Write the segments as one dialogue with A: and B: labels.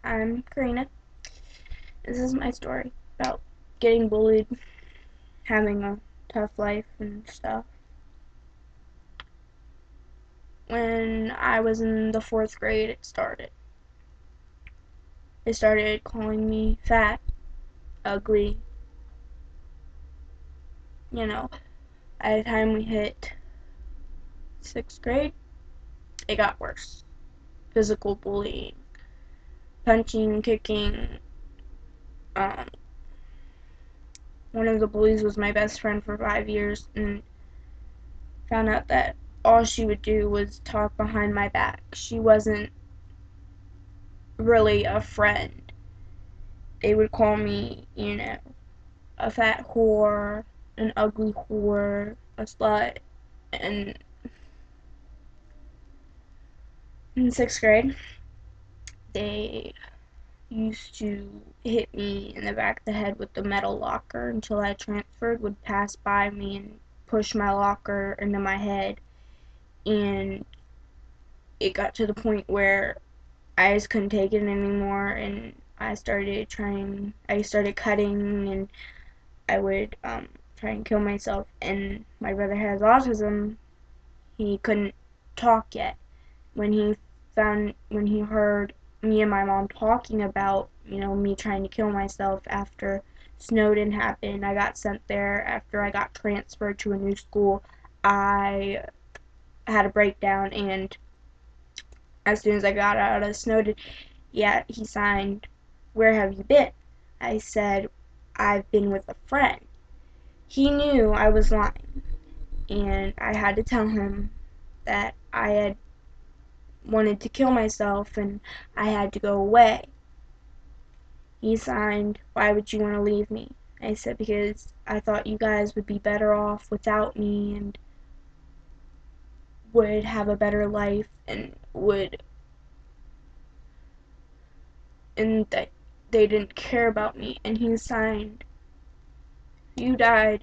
A: I'm Karina. This is my story about getting bullied, having a tough life and stuff. When I was in the 4th grade, it started. They started calling me fat, ugly. By the time we hit 6th grade, it got worse. Physical bullying, punching, kicking. Um, one of the bullies was my best friend for 5 years, and found out that all she would do was talk behind my back. She wasn't really a friend. They would call me, a fat whore, an ugly whore, a slut. And in 6th grade, they used to hit me in the back of the head with the metal locker until I transferred, would pass by me and push my locker into my head. And it got to the point where I just couldn't take it anymore, and I started cutting, and I would try and kill myself. And my brother has autism. He couldn't talk yet. When he heard me and my mom talking about, me trying to kill myself after Snowden happened, I got sent there. After I got transferred to a new school, I had a breakdown, and as soon as I got out of Snowden, yeah, he signed, "Where have you been?" I said, "I've been with a friend." He knew I was lying, and I had to tell him that I had wanted to kill myself and I had to go away. He signed, "Why would you want to leave me?" I said, "Because I thought you guys would be better off without me and would have a better life and that they didn't care about me." And he signed, "If you died,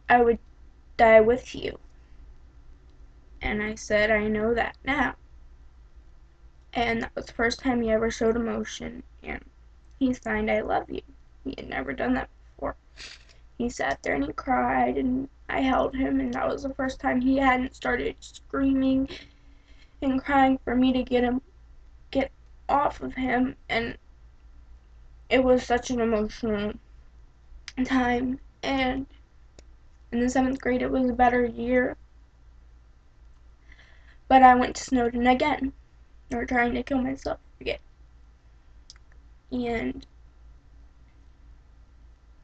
A: I would die with you." And I said, "I know that now." And that was the first time he ever showed emotion, and he signed, "I love you." He had never done that before. He sat there and he cried, and I held him, and that was the first time he hadn't started screaming and crying for me to get off of him. And it was such an emotional time. And in the 7th grade, it was a better year, but I went to Snowden again, or trying to kill myself again. And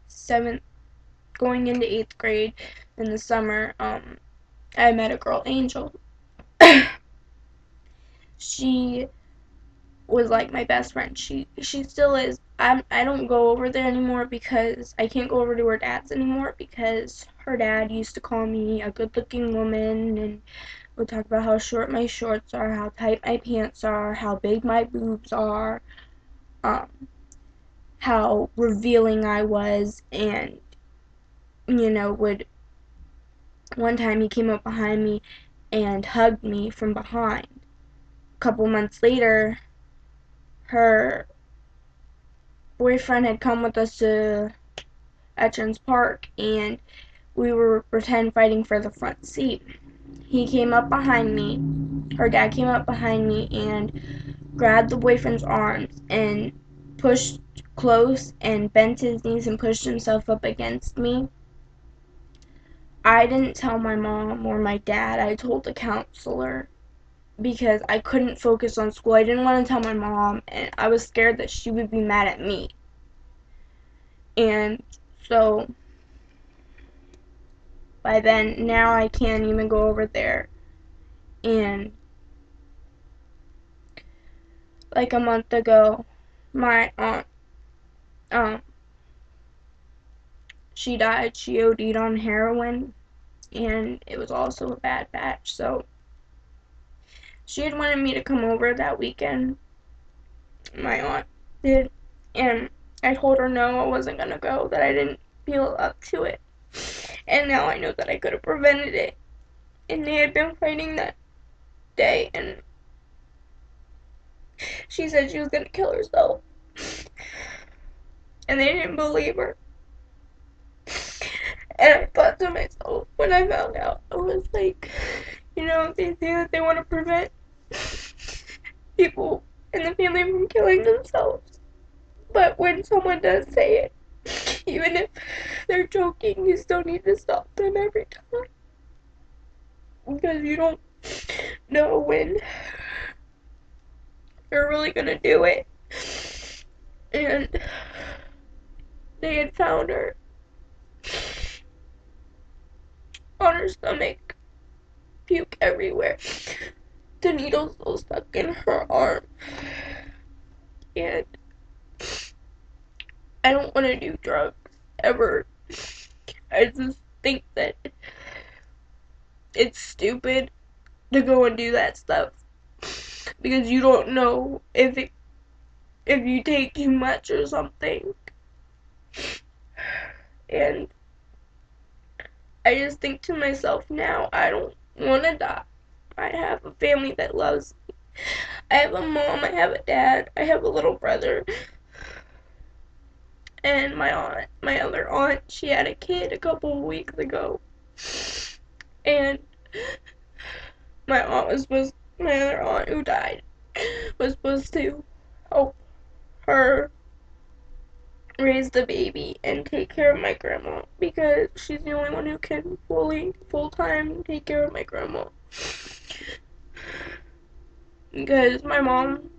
A: seventh going into 8th grade in the summer, I met a girl, Angel. She was like my best friend. She still is. I don't go over there anymore because I can't go over to her dad's anymore, because her dad used to call me a good-looking woman and would talk about how short my shorts are, how tight my pants are, how big my boobs are, um, how revealing I was. And would one time he came up behind me and hugged me from behind. A couple months later, her boyfriend had come with us to Veterans Park, and we were pretend fighting for the front seat. He came up behind me, her dad came up behind me and grabbed the boyfriend's arms and pushed close and bent his knees and pushed himself up against me. I didn't tell my mom or my dad. I told the counselor because I couldn't focus on school. I didn't want to tell my mom, and I was scared that she would be mad at me. And so by then, now I can't even go over there. And like a month ago, my aunt, um, she died. She OD'd on heroin, and it was also a bad batch. So she had wanted me to come over that weekend. My aunt did, and I told her no, I wasn't gonna go, that I didn't feel up to it. And now I know that I could have prevented it. And they had been fighting that day, and she said she was gonna kill herself. And they didn't believe her. And I thought to myself, when I found out, I was like, they say that they want to prevent people in the family from killing themselves. But when someone does say it, even if they're joking, you still need to stop them every time. Because you don't know when they're really gonna do it. And they had found her on her stomach, puke everywhere, the needle still stuck in her arm. And I don't want to do drugs ever. I just think that it's stupid to go and do that stuff because you don't know if you take too much or something. And I just think to myself now, I don't want to die. I have a family that loves me. I have a mom, I have a dad, I have a little brother. And my other aunt, she had a kid a couple of weeks ago. And my other aunt who died was supposed to help her raise the baby and take care of my grandma because she's the only one who can full-time take care of my grandma. Because my mom,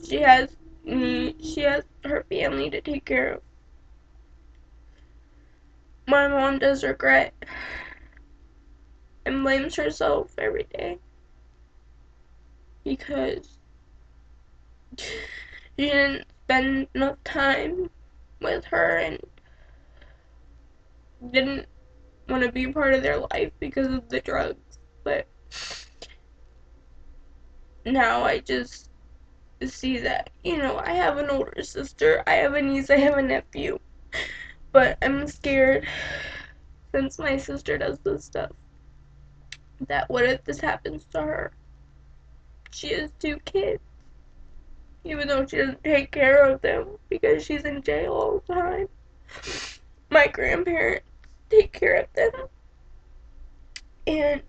A: she has she has her family to take care of. My mom does regret and blames herself every day because she didn't spend enough time with her and didn't want to be part of their life because of the drugs. But now I just see that, I have an older sister, I have a niece, I have a nephew. But I'm scared since my sister does this stuff that what if this happens to her? She has 2 kids, even though she doesn't take care of them because she's in jail all the time. My grandparents take care of them, and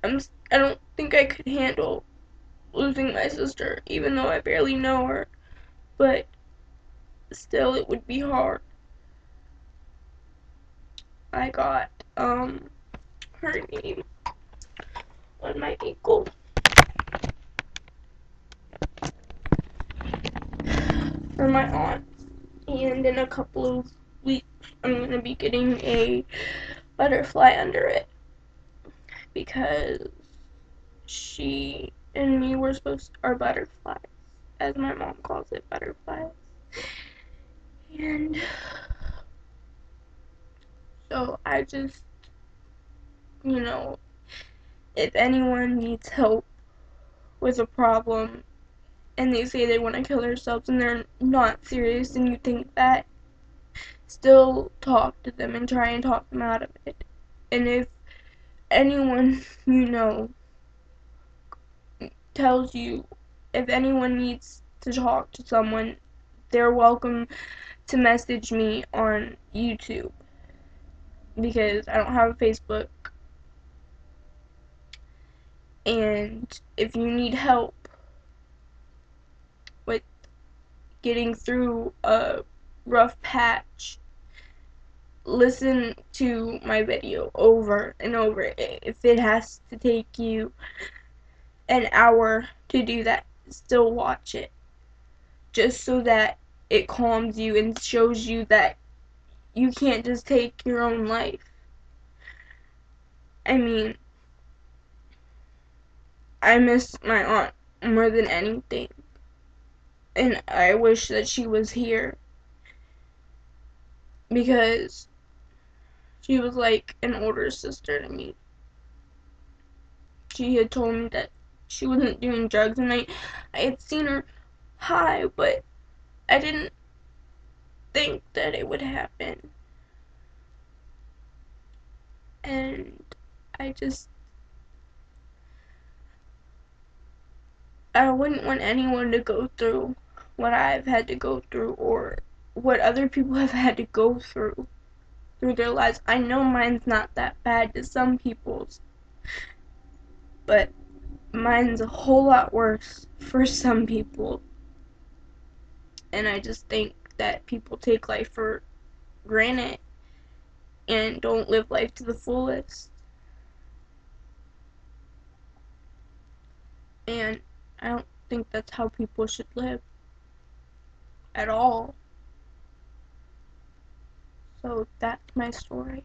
A: I don't think I could handle losing my sister, even though I barely know her. But still, it would be hard. I got her name on my ankle for my aunt, and in a couple of weeks, I'm gonna be getting a butterfly under it because she and me were are butterflies, as my mom calls it, butterflies. And so I just, if anyone needs help with a problem and they say they want to kill themselves and they're not serious and you think that, still talk to them and try and talk them out of it. And if anyone tells you, if anyone needs to talk to someone, they're welcome to message me on YouTube because I don't have a Facebook. And if you need help with getting through a rough patch, listen to my video over and over. If it has to take you an hour to do that, still watch it. Just so that it calms you and shows you that you can't just take your own life. I mean, I miss my aunt more than anything. And I wish that she was here because she was like an older sister to me. She had told me that she wasn't doing drugs, and I had seen her high, but I didn't think that it would happen. And I just, I wouldn't want anyone to go through what I've had to go through or what other people have had to go through their lives. I know mine's not that bad to some people's, but mine's a whole lot worse for some people. And I just think that people take life for granted and don't live life to the fullest. And I don't think that's how people should live at all. So that's my story.